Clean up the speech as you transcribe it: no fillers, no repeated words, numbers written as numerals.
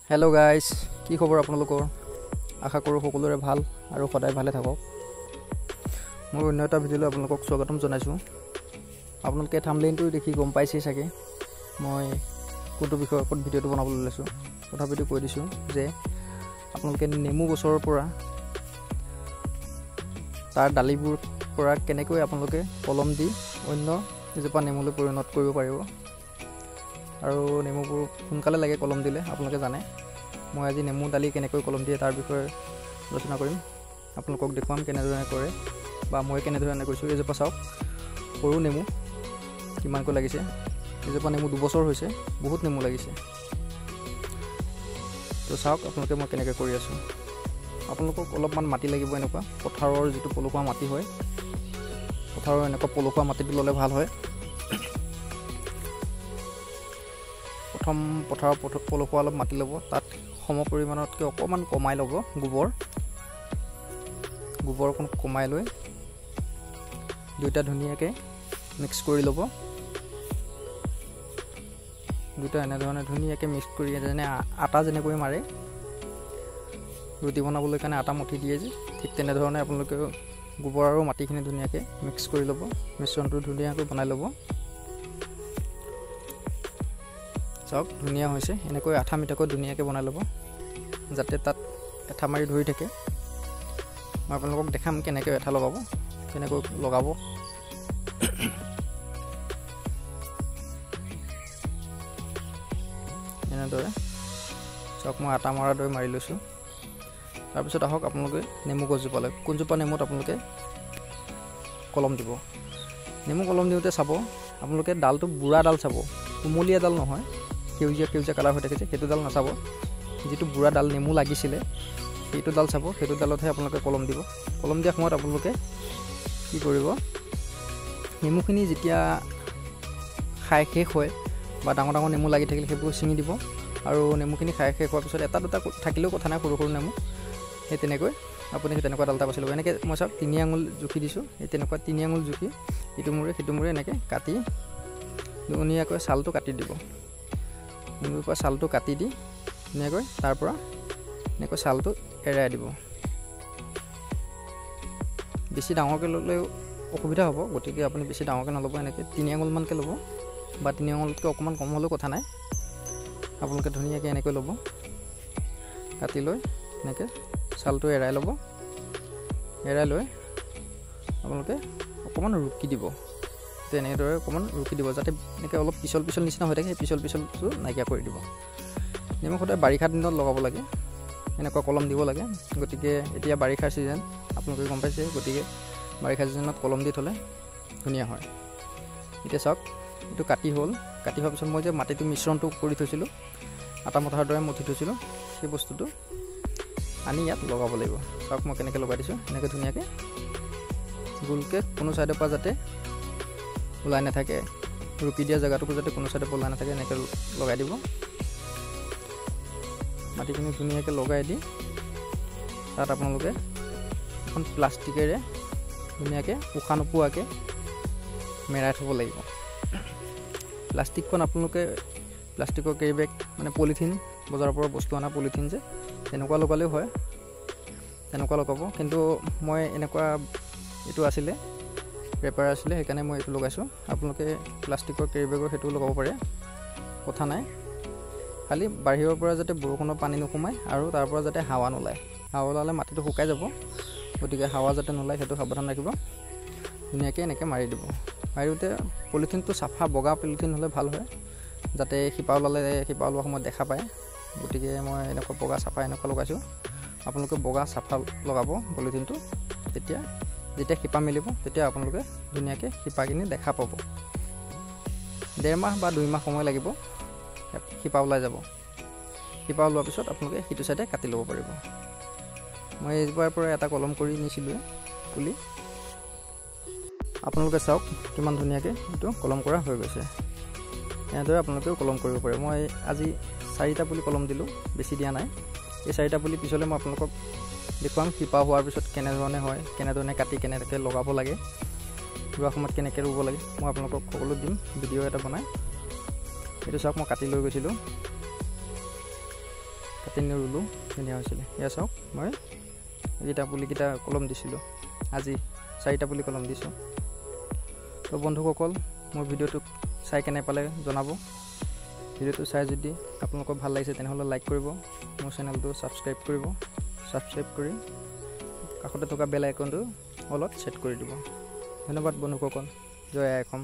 Hello guys কি খবৰ আপোনালোকৰ আশা কৰো সকলোৰে ভাল আৰু সদায় ভালে থাকক মই অন্য এটা ভিডিঅ'লৈ আপোনালোকক স্বাগতম জনাইছো আপোনালোকে থাম্বনেইলটো দেখি গম পাইছে চাগে মই কোনটো বিষয়ৰ ওপৰত ভিডিঅ'টো বনাবলৈ লৈছো তথাপিতো কৈ দিছো যে আপোনালোকে নেমু গছৰ পৰা তাৰ ডালিবোৰ পৰা কেনেকৈ আপোনালোকে কলম দি অন্য এজোপা নেমুলৈ পৰিণত কৰিব পাৰিব আৰু নেমুবোৰ সোনকালে লাগে কলম দিলে আপোনালোকে জানে মই আজি নেমু ডালি কেনেকৈ কলম দিয়ে তাৰ বিষয়ে আলোচনা কৰিম আপোনালোকক দেখুৱাম কেনেধৰণে কৰে বা মই কেনেধৰণে কৰিছো এজোপা চাওক সৰু নেমু কিমানকৈ লাগিছে এজোপা নেমু 2 বছৰ হৈছে বহুত নেমু লাগিছে তো চাওক আপোনালোকে মই কেনেকৈ কৰি আছো আপোনালোকক অলপমান মাটি লাগিব এনেকুৱা পথাৰৰ যেটো পলসুৱা মাটি হয় পথাৰৰ এনেকুৱা পলসুৱা মাটিটো ললে ভাল হয় প্ৰথম পথাৰৰ পলসুৱা অলপ মাটি ল'ব তাত সম পৰিমাণতকৈ অকমান কমাই ল'ব গোবৰ কোন কমাই লৈ দুটা ধুনিয়াকৈ মিক্স কৰি ল'ব দুটা এনে ধৰণে ধুনিয়াকৈ মিক্স কৰি যেনে আটা যেনেকৈ মাৰে ৰুটি বনাবলৈ কাৰণে আটা মুঠি দিয়ে যে ঠিক তেনে ধৰণে আপোনালোকে গোবৰ আৰু মাটিখিনি ধুনিয়াকৈ মিক্স কৰি ল'ব মিশ্ৰণটো ধুনিয়াকৈ বনাই ল'ব চাওক ধুনিয়া হৈছে এনেকৈ আঠা মিটাকৈ ধুনিয়াকৈ বনাই ল'ব যাতে তাত এঠা মাৰি ধৰি থাকে মই আপোনালোকক দেখাম কেনেকৈ এঠা লগাব কেনেকৈ লগাব এনেদৰে চাওক মই আটা মৰা দৰে মাৰি লৈছো তাৰ পিছত আহক আপোনালোকে নেমু গছজোপালৈ কোনজোপা নেমুত আপোনালোকে কলম দিব নেমু কলম দিওঁতে চাব আপোনালোকে ডালটো বুঢ়া ডাল চাব কুমলীয়া ডাল নহয় কেউজীয়া কালাৰ হৈ থাকে যে সেইটো ডাল নাচাব যেটো বুঢ়া ডাল নেমু লাগিছিলে সেইটো ডাল চাব সেইটো ডালতহে আপোনালোকে কলম দিব কলম দিয়া সময়ত আপোনালোকে কি কৰিব নেমুখিনি যেতিয়া খাই শেষ হয় বা ডাঙৰ নেমু লাগি থাকিলে সেইবোৰ ছিঙি দিব আৰু নেমুখিনি খাই শেষ হোৱাৰ পিছত এটা দুটা থাকিলেও কথা নাই সৰু নেমু সেই তেনেকৈ আপুনি তেনেকুৱা ডাল এটা বাছি ল'ব এনেকৈ মই চাওক 3 আঙুল জুখি দিছোঁ এই তেনেকুৱা 3 আঙুল জুখি ইটো মূৰে এনেকৈ কাটি ধুনীয়াকৈ ছালটো কাটি দিব নেমুৰ পৰা ছালটো কাটি দি ধুনীয়াকৈ তাৰ পৰা এনেকৈ ছালটো এৰাই দিব বেছি ডাঙৰকৈ ল'লে অসুবিধা হ'ব গতিকে আপুনি বেছি ডাঙৰকৈ নল'ব এনেকৈ 3 আঙুল মানকৈ ল'ব বা 3 আঙুলতকৈ অকমান কম হ'লেও কথা নাই আপোনালোকে ধুনীয়াকৈ এনেকৈ ল'ব কাটি লৈ এনেকৈ ছালটো এৰাই ল'ব এৰাই লৈ আপোনালোকে অকমান ৰুকি দিব তেনেদৰে অকমান ৰুকি দিব যাতে এনেকৈ অলপ পিছল নিচিনা হৈ থাকে সেই পিছলটো নাইকিয়া কৰি দিব নেমু সদায় বাৰিষা দিনত লগাব লাগে এনেকুৱা কলম দিব লাগে গতিকে এতিয়া বাৰিষাৰ সিজন আপোনালোকে গম পাইছে গতিকে বাৰিষা সিজনত কলম দি থলে ধুনীয়া হয় এতিয়া চাওক এটো কাটি হোৱাৰ পিছত মই যে মাটিটো মিশ্ৰণটো কৰি থৈছিলোঁ আটা মঠাৰ দৰে মঠি থৈছিলোঁ সেই বস্তুটো আনি ইয়াত লগাব লাগিব চাওক মই কেনেকৈ লগাই দিছোঁ এনেকৈ ধুনীয়াকৈ গোলকৈ কোনো সাইডৰ পৰা যাতে ওলাই নাথাকে ৰুকি দিয়া জায়গাটো যাতে কোনো সাইডৰ পৰা ওলাই নাথাকে এনেকৈ লগাই দিব মাটিখিনি ধুনীয়াকৈ লগাই দি তাত আপোনালোকে এখন প্লাষ্টিকেৰে ধুনীয়াকৈ উশাহ নোপোৱাকৈ মেৰাই থ'ব লাগিব প্লাষ্টিকখন আপোনালোকে প্লাষ্টিকৰ কেৰি বেগ মানে পলিথিন বজাৰৰ পৰা বস্তু আনা পলিথিন যে তেনেকুৱা লগালেও হয় তেনেকুৱা লগাব কিন্তু মই এনেকুৱা এইটো আছিলে পেপাৰ আছিলে সেইকাৰণে মই এইটো লগাইছোঁ আপোনালোকে প্লাষ্টিকৰ কেৰি বেগৰ সেইটো লগাব পাৰে কথা নাই খালি বাহিৰৰ পৰা যাতে বৰষুণৰ পানী নোসোমায় আৰু তাৰ পৰা যাতে হাৱা নোলায় হাৱা ওলালে মাটিটো শুকাই যাব গতিকে হাৱা যাতে নোলায় সেইটো সাৱধান ৰাখিব ধুনীয়াকৈ এনেকৈ মাৰি দিব মাৰিতে পলিথিনটো চাফা বগা পলিথিন হ'লে ভাল হয় যাতে শিপা ওলোৱা সময়ত দেখা পায় গতিকে মই এনেকুৱা বগা চাফা এনেকুৱা লগাইছোঁ আপোনালোকে বগা চাফা লগাব পলিথিনটো যেতিয়া শিপা মেলিব তেতিয়া আপোনালোকে ধুনীয়াকৈ শিপাখিনি দেখা পাব 1.5 মাহ বা 2 মাহ সময় লাগিব শিপা ওলাই যাব শিপা ওলোৱাৰ পিছত আপোনালোকে সিটো সাইডে কাটি ল'ব পাৰিব মই এইবাৰ পৰা এটা কলম কৰি নিছিলোঁ পুলি আপোনালোকে চাওক কিমান ধুনীয়াকৈ এইটো কলম কৰা হৈ গৈছে এনেদৰে আপোনালোকেও কলম কৰিব পাৰে মই আজি 4টা পুলি কলম দিলোঁ বেছি দিয়া নাই এই 4টা পুলি পিছলৈ মই আপোনালোকক দেখুৱাম শিপা হোৱাৰ পিছত কেনেধৰণে হয় কেনেধৰণে কাটি কেনেকৈ লগাব লাগে ৰোৱা সময়ত কেনেকৈ ৰুব লাগে মই আপোনালোকক সকলো দিম ভিডিঅ' এটা বনাই এইটো চাওক মই কাটি লৈ গৈছিলোঁ কাটি ৰুলোঁ ধুনীয়া হৈছিলে। এয়া চাওক মই এইকেইটা পুলিকেইটা কলম দিছিলোঁ, আজি 4টা পুলি কলম দিছোঁ। তো বন্ধুসকল মোৰ ভিডিঅ'টোক চাই কেনে পালে জনাব। ভিডিঅ'টো চাই যদি আপোনালোকৰ ভাল লাগিছে তেনেহ'লে লাইক কৰিব, মোৰ চেনেলটো ছাবস্ক্ৰাইব কৰিব, ছাবস্ক্ৰাইব কৰি কাষতে থকা বেল আইকনটো অলপ ছেট কৰি দিব। ধন্যবাদ বন্ধুসকল। জয় আই অসম।